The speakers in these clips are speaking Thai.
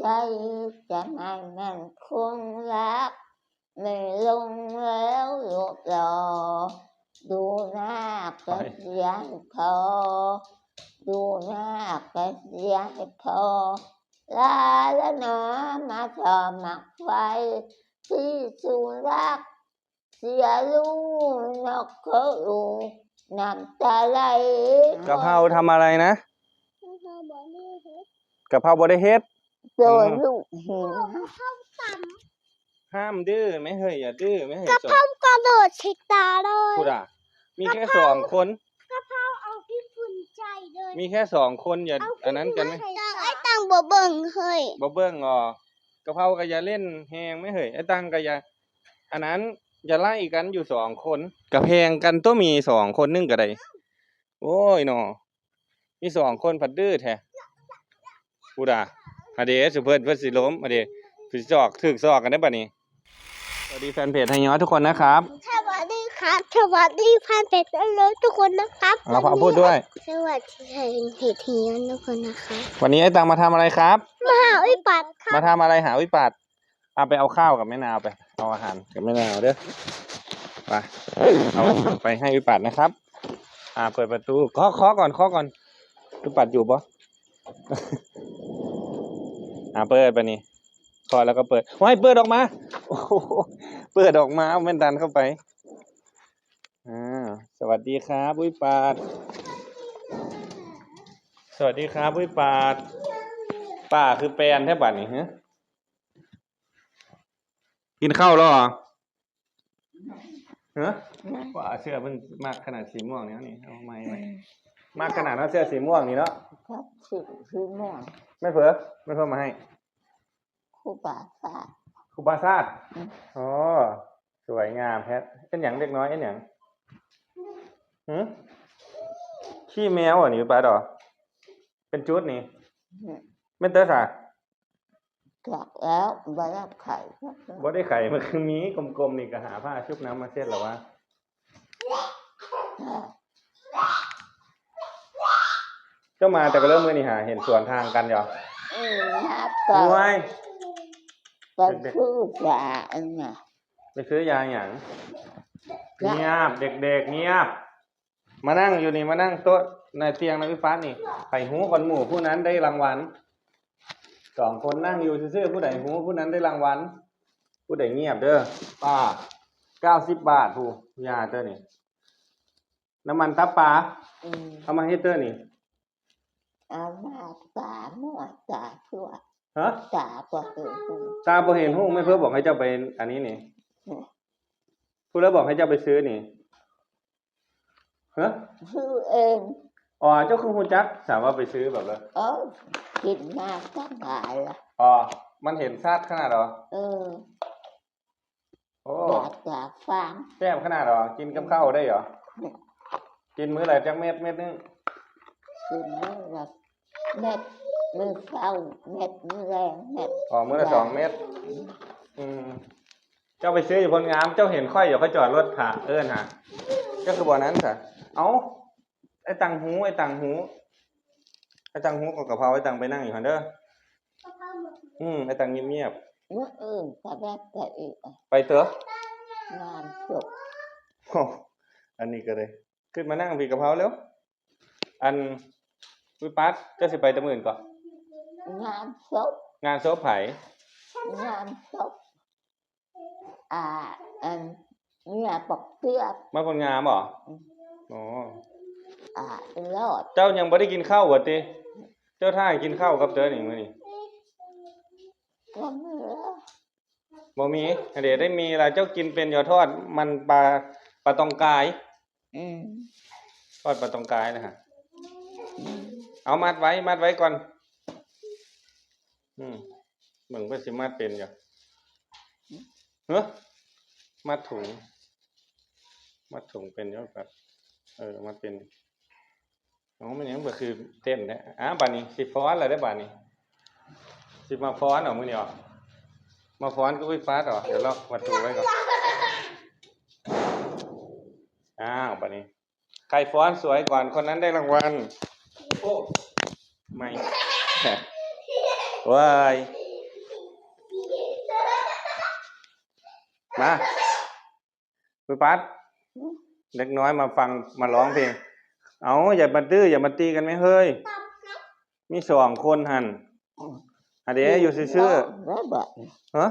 ใจจะไม่มั่นคงรักไม่ลงแล้วรูปหล่อดูหน้าก็เสียพอดูหน้าก็เสียพอลาแล้วนะมาสอหมักไฟที่สุรักเสียลูกนกเขาลูกน้ำตาไหลกะเพราทำอะไรนะกะเพราบ่ได้เฮ็ดโดนลูกหินห้ามดื้อไม่เฮ้ยอย่าดื้อไม่เฮ้ยกะเพรากระโดดชิดตาเลยพูดอ่ะมีแค่2 คนกะเพราเอาพี่ฝุ่นใจเลยมีแค่2 คนอย่าอันนั้นกันไหมไอ้ตังบ่เบิ่งเฮ้ยบ่เบิ่งอ๋อกะเพราก็อย่าเล่นแฮงไม่เฮ้ยไอ้ตังก็อย่าอันนั้นอย่าไล่กันอยู่2 คนกะแพงกันต้องมี2 คนนึงก็ได้โอ้ยน้อมี2 คนผัดดื้อแท้พูดอ่ะอะเด้สุเพิ่นสิล้มอะเด้สิซอกถึกซอกกันได้บัดนี้สวัสดีแฟนเพจไทยย้อยทุกคนนะครับสวัสดีครับสวัสดีแฟนเพจเลยทุกคนนะครับเราพอพูดด้วยสวัสดีแฟนเพจไทยย้อยทุกคนนะคะวันนี้ไอ้ตังมาทำอะไรครับมาหาวิปัสครับมาทำอะไรหาวิปัสเอาไปเอาข้าวกับแม่นาวไปเอาอาหารกับแม่นาวเด้อไปเอาไปให้วิปัสนะครับเปิดประตูเคาะก่อนวิปัสอยู่ปะเปิดไปนี่เคาะแล้วก็เปิดให้เปิดออกมาโอ้โหเปิดออกมาเอาแม่นดันเข้าไปสวัสดีครับวิปัสสวัสดีครับวิปัสป้าคือแปลนแทบบัดนี่ฮะกินข้าวแล้วเหรอว่าเสื้อมันมากขนาดสีม่วงนี่เอาไม้มากขนาดนั้นเสื้อสีม่วงนี่เนาะครับสีม่วงไม่เผลอมาให้ครูบาศาสตร์อ๋อสวยงามแพทเป็นอย่างเล็กน้อยเป็นอย่างขี้แมวนี่ป้าดอเป็นจุดนี่ไม่เตอร์สาจับแล้วบ่ได้ไข่บ่ได้ไข่มันคือมีกลมๆนี่ก็หาผ้าชุบน้ำมาเช็ดหรอวะเจ้ามาแต่ก็เริ่มมือนี่หาเห็นสวนทางกันเหรอมวยก็คือยาอันน่ะไปซื้อยาอย่างเงียบเด็กๆเงียบมานั่งอยู่นี่มานั่งโต๊ะในเตียงในวิปัสนี่ไข่หูคนหมู่ผู้นั้นได้รางวัล2 คนนั่งอยู่ซื่อๆผู้ใดหูผู้นั้นได้รางวัลผู้ใดเงียบเด้อป้า90 บาทผู้ยาเด้อนี่น้ำมันตับปลาเอามาให้เด้อนี่เอามาตาหมวดตาชั่วฮะตาบ่เห็นหูไม่เพิ่นบอกให้เจ้าไปอันนี้นี่ผู้แล้วบอกให้เจ้าไปซื้อนี่ซื้อเองเจ้าคือฮู้จักถามว่าไปซื้อแบบเลยกินมาตั้งหลายละมันเห็นชัดขนาดเหรอโอ้จากฟังแซ่บขนาดเหรอกินกับข้าวได้เหรอกินมื้อละจักเม็ดนึงกินมื้อละเม็ดมื้อเช้าเม็ดมื้อแรงเม็ดมื้อละ2 เม็ดเจ้าไปซื้ออยู่พลงามเจ้าเห็นค่อยอยู่ค่อยจอดรถหาหาเจ้าคือบ่นั้นซะไอ้ตังหูกับกะเพราไอ้ตังไปนั่งอยู่หั่นเด้อไอ้ตังเงียบๆมื้ออื่นก็ได้ไปอีกไปเถอะงานจบอันนี้ก็เลยขึ้นมานั่งพี่กะเพราแล้วอันวิปัสเจ้าสิไปตะมื้อก่อนงานศพไผงานศพอันเนี่ยปกเตี้ยมาคนงามเหรอรอดเจ้ายังบ่ได้กินข้าวบ่ติเจ้าท่ากินข้าวกับเด้อนี่มื้อนี้บ่มีเดี๋ยวได้มีล่ะเจ้ากินเป็นยอทอดมันปลาตองกายทอดปลาตองกายนะฮะเอามัดไว้ก่อนเบิ่งเพิ่นสิมัดเป็นอยู่มัดถุงเป็นอยู่แบบมัดเป็นมันยังบ่คือเต้นแท้บัดนี้สิฟ้อนแล้วได้บัดนี้สิมาฟ้อนเอามื้อนี้ออกมาฟ้อนก็วิปัสเดี๋ยวล็อกประตูไว้ก่อนบัดนี้ใครฟ้อนสวยก่อนคนนั้นได้รางวัลไม่ว้าย มาพี่ปัดเด็กน้อยมาฟังมาร้องเพลงเอาอย่ามาดื้ออย่ามาตีกันไหมเฮ้ยมี2 คนหั่นอันเดี๋ยวอยู่ซื่อ ร้องได้ ๆฮะ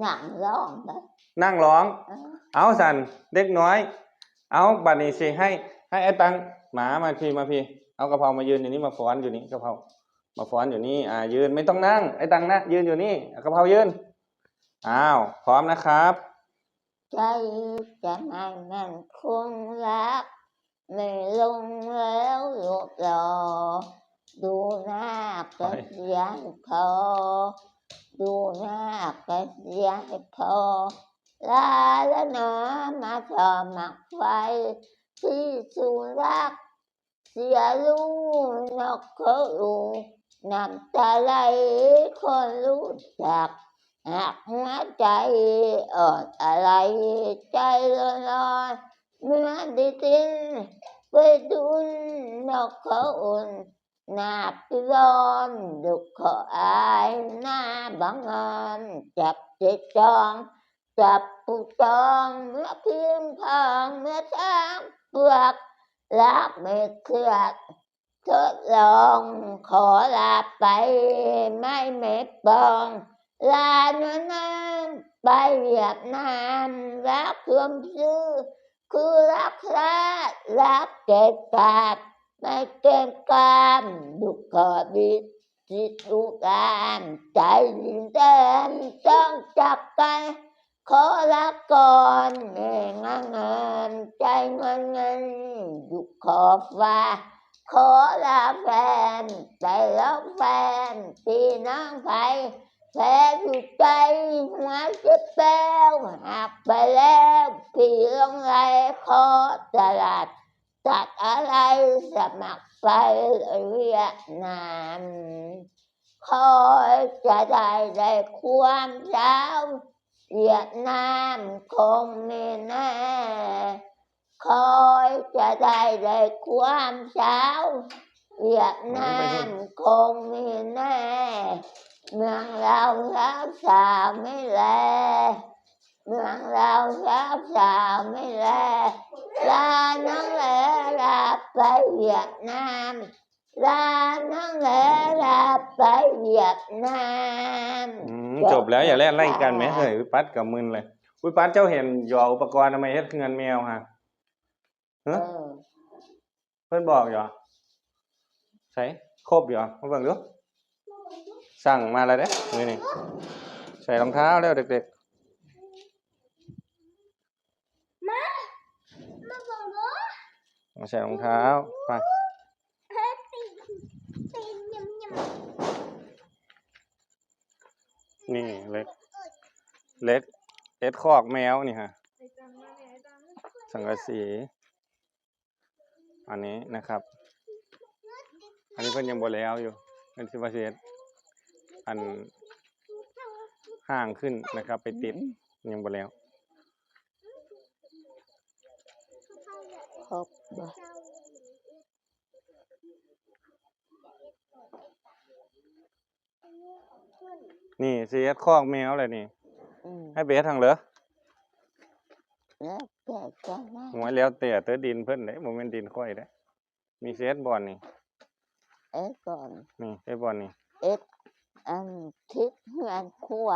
หนังร้องได้ นั่งร้อง เออ เอาสันเด็กน้อย เอาบัดนี้สิให้ไอ้ตังหมามาพี่เอากะเพรามายืนอยู่นี่มาฟ้อนอยู่นี่กะเพรามาฟ้อนอยู่นี่ยืนไม่ต้องนั่งไอ้ตังนะยืนอยู่นี่กะเพรายืนอ้าวพร้อมนะครับ ใจจะไม่มั่นคงรักไม่ลงแล้วหลุดรอดูหน้ากระเสียงพอดูหน้ากระเสียงพอลาแล้วนะมาสมัครไฟที่สุรักเสียลูกนกเขาอูน้ำตาไหลคนรู้จักหากหัวใจอ่อนอะไรใจลอยเหมือนได้ทิ้งไปดุนนกเขาอุ่นหน้าพิร้อนดุขออายหน้าบังเอิญจับจิตจองจับผู้จองเมื่อพิมพ์พังเมื่อช้างเปลือกรักไม่เคลือดทดลองขอลาไปไม่เม็ดบองลาเนื้อน้ำไปเวียดนามรักรวมชื่อคือรักแท้รักเกิดกาดไม่เกินกามดุขอบิดจิตอุกานใจดินเต้นต้องจับกันขอรักก่อนเงินใจเงินดุขอฟ้าขอลาแฟนใจรักแฟนพี่น้องไฟแฟนอยู่ใจหัวจะแป้วหักไปแล้วพี่ลงไรขอตลาดตัดอะไรสมัครไปเวียดนามคอยจะได้ความเช้าเวียดนามคงไม่แน่คอยจะได้ความเช้าเวียดนามคงไม่แน่เมืองเรารักษาไม่แลเมืองเรารักษาไม่แลลาน้องแลลาไปเวียดนามลาน้องแลลาไปเวียดนาม จบแล้วอย่าแล่นไล่กันไหมเฮ้ยวิปัดกับมึนเลยวิปัดเจ้าเห็นหยออุปกรณ์ทำไมเฮ็ดเงินแมวฮะ เออ เพื่อนบอกหยอใส่ครบหยอมาเบิ่งดูสั่งมาแล้วเด้นี่ใส่รองเท้าแล้วเด็กๆมาใส่รองเท้าไปนี่เล็กเอ็ดคอกแมวนี่ฮะสังกะสีอันนี้นะครับอันนี้เพิ่นยังบ่แล้วอยู่เป็นสิว่าสิเฮ็ดอันห่างขึ้นนะครับ ไปติดยังบ่แล้ว ครบบ่ นี่สิเฮ็ดคอกแมวเลยนี่ ให้ไปเฮ็ดทางเหรอ แล้วแต่ก็ได้ หัวแล้วแต่เตอดินเพิ่นเด้บ่แม่นดินค่อยเด้มีเฮ็ดบอนนี่ ก่อน นี่เฮ็ดบอนนี่ อันทิศเฮือนครัว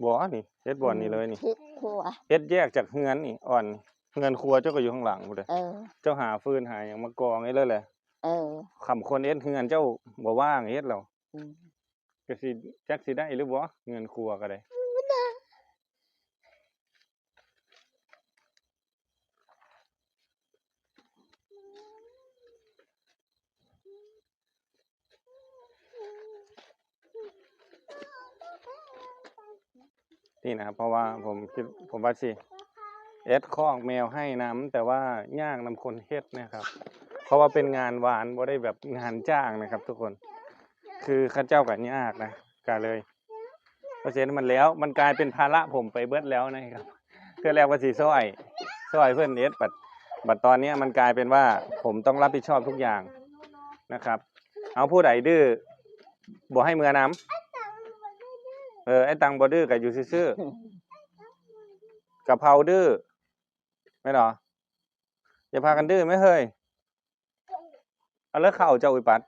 บ่นี่เฮ็ดบอนนี่เลยนี่ ทิศครัว เฮ็ดแยกจากเฮือนนี่อ่อนเฮือนครัวเจ้าก็อยู่ข้างหลังพุ่นเด้อเจ้าหาฟืนหาหยังมากองไว้เลยแหละคำคนเฮ็ดเฮือนเจ้าบ่ว่างเฮ็ดแล้วก็สิจักสิได้หรือบ่เฮือนครัวก็ได้นี่นะครับเพราะว่าผมว่าสิเอ็ดคอกแมวให้น้ำแต่ว่ายากนำคนเฮ็ดนะครับเพราะว่าเป็นงานหวานบ่ได้แบบงานจ้างนะครับทุกคนคือข้าเจ้าก็ยากนะก็เลยเพราะฉะนั้นมันแล้วมันกลายเป็นภาระผมไปเบิดแล้วนะครับเพื่อแล้วว่าสิซอยเพิ่นเอ็ดบัดตอนนี้มันกลายเป็นว่าผมต้องรับผิดชอบทุกอย่างนะครับเอาผู้ใดดื้อบ่ให้มือน้ำไอ้ตังบ่ดื้อก็อยู่ซื่อ กะเพราดื้อไม่หรออย่าพากันดื้อไม่เฮ้ยเอาแล้วข้าวเจ้าอุยปัด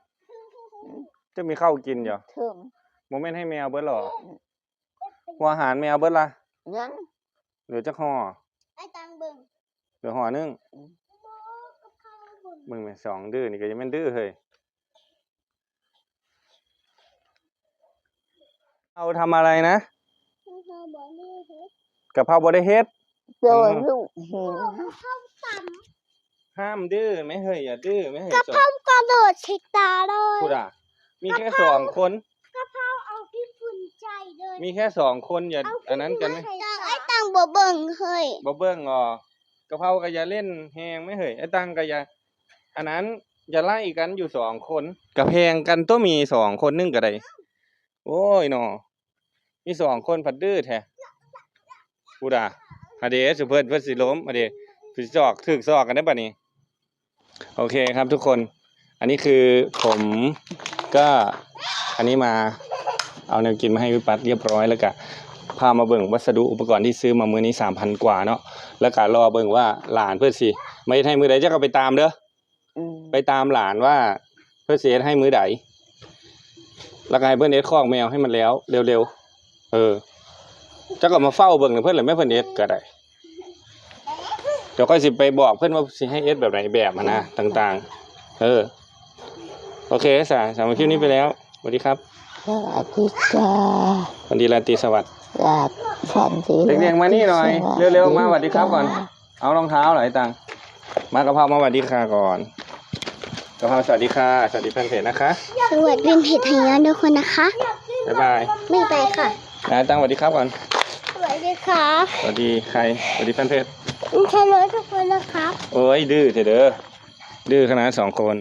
จะมีข้าวกินเหรอ ถึง โมเมนต์ให้แมวเบิดหรอหัวอาหารแมวเบิดละ ยัง เหลือจักห่อ ไอ้ตังเบิ่ง เหลือห่อนึง กับข้าวบุญ มึงแม่สองดื้อนี่ก็ยังแม่นดื้อเฮ้ยเอาทำอะไรนะ ข้าวบ่นี่เฮ็ด กะเพราบ่ได้เฮ็ด โดนลูกหิน ข้าวต ห้ามดื้อไม่เฮ้ยอย่าดื้อไม่เฮ้ย ำกะ สอ เพราง กระโดดชิดตาเลย พูดอ่ะมีแค่สองคน กะเพราเอาที่ฝุ่นใจเลย มีแค่สองคนอย่าอันนั้นกันไหม ไอ้ตังบ่เบิ่งเฮ้ย บ่เบิ่งอ๋อกะเพราก็อย่าเล่นแฮงไม่เฮ้ยไอ้ตังก็อย่าอันนั้นอย่าไล่กันอยู่สองคนกะแพงกันต้องมีสองคนนึงก็ได้โอ้ยหนอมีสองคนผัดดื้อแท้พูดอ่ะอะเดสุเพิ่นเพิ่นสิล้มอะเดสิซอกถึกซอกกันได้บัดนี้โอเคครับทุกคน อันนี้คือผมก็อันนี้มาเอาแนวกินมาให้วิปัสเรียบร้อยแล้วก็พามาเบิ่งวัสดุอุปกรณ์ที่ซื้อมามื้อนี้ 3,000 กว่าเนาะแล้วก็รอเบิ่งว่าหลานเพิ่นสิไม่ให้มื้อใดจะก็ไปตามเด้อ อืม ไปตามหลานว่าเพิ่นสิเฮ็ดให้มื้อใดแล้วก็ให้เพิ่นเฮ็ดคอกแมวให้มันแล้วเร็วๆจะก็มาเฝ้าเบิ่งเพิ่นเลยแม่เพิ่นเฮ็ดก็ได้เดี๋ยวค่อยสิไปบอกเพิ่นว่าสิให้เฮ็ดแบบไหนแบบอะนะต่างๆโอเคสำหรับคลิปนี้ไปแล้วสวัสดีครับ สวัสดีจ้า สวัสดีราตรีสวัสดิ์ ฝันดี เด็กๆมานี่หน่อยเร็วๆมาสวัสดีครับก่อน เอารองเท้าหน่อยตังมากะเพรามาสวัสดีค่ะก่อนกะเพราสวัสดีค่ะสวัสดีแฟนเพจนะคะ สวัสดีเพจไทยนะทุกคนนะคะ บ๊ายบาย ไม่ไปค่ะ ตังสวัสดีครับก่อน สวัสดีค่ะ สวัสดีใครสวัสดีแฟนเพจ ใช่เลยทุกคนนะคะ โอ้ยดื้อเถอะเด้อดื้อขนาด2 คน